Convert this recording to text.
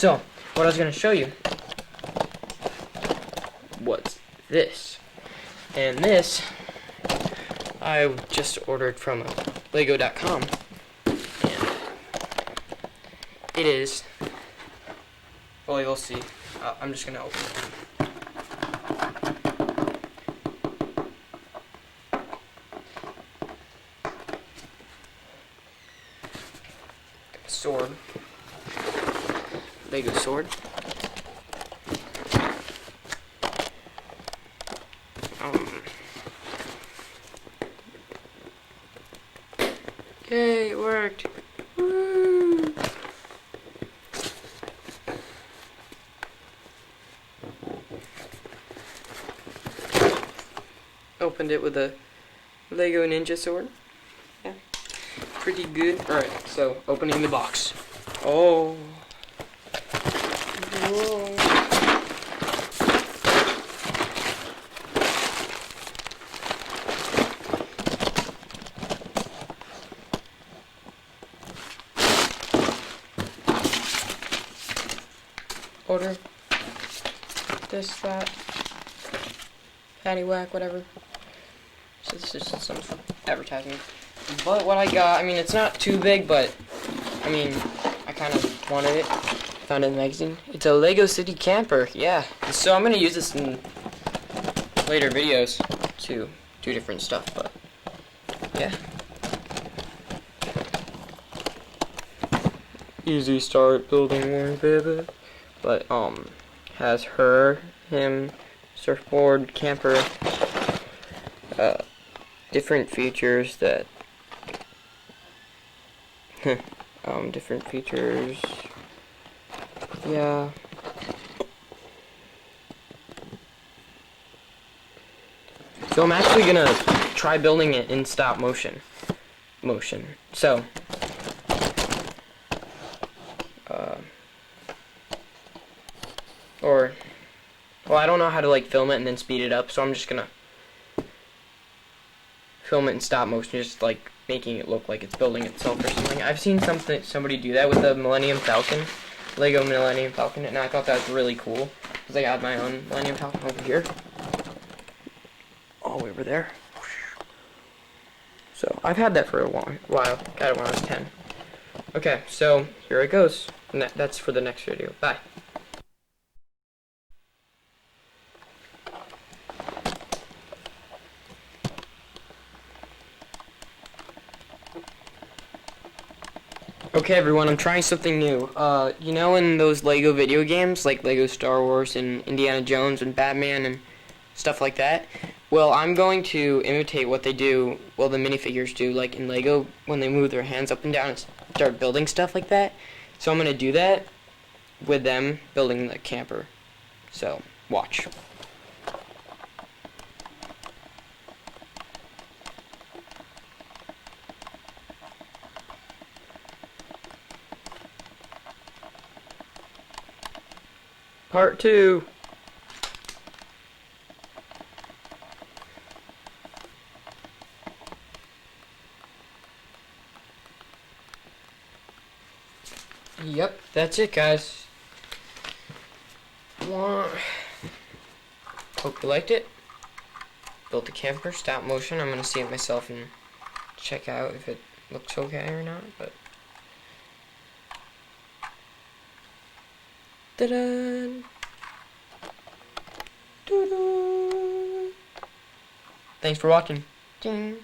So, what I was going to show you was this. And this, I just ordered from Lego.com. And it is, well, you'll see. I'm just going to open it. Sword. Lego sword. Yay, it worked. Woo! Opened it with a Lego ninja sword. Yeah. Pretty good. Alright, so opening the box. Oh. Whoa. Order this, that, patty whack, whatever. So this is just some advertising. But what I got, I mean, it's not too big, but I mean, I kind of wanted it. Found it in the magazine. It's a Lego City camper, yeah. So I'm gonna use this in later videos to do different stuff, but yeah. Easy start building one, baby. But has her, him, surfboard, camper, different features that different features, yeah. So I'm actually gonna try building it in stop motion. So well, I don't know how to like film it and then speed it up, so I'm just gonna film it in stop motion, just like making it look like it's building itself or something. I've seen somebody do that with the Millennium Falcon, Lego Millennium Falcon, and I thought that was really cool because I got my own Millennium Falcon over here. Oh, over there. So I've had that for a while. Got it when I was 10. Okay, so here it goes. And that's for the next video. Bye. Okay everyone, I'm trying something new. You know in those Lego video games, like Lego Star Wars and Indiana Jones and Batman and stuff like that? Well, I'm going to imitate what they do, well the minifigures do, like in Lego, when they move their hands up and down and start building stuff like that. So I'm going to do that with them building the camper. So, watch. Part 2. Yep, that's it guys. Hope you liked it. Built a camper, stop motion. I'm gonna see it myself and check out if it looks okay or not, but ta-da! Doo-doo! Thanks for watching. Ding.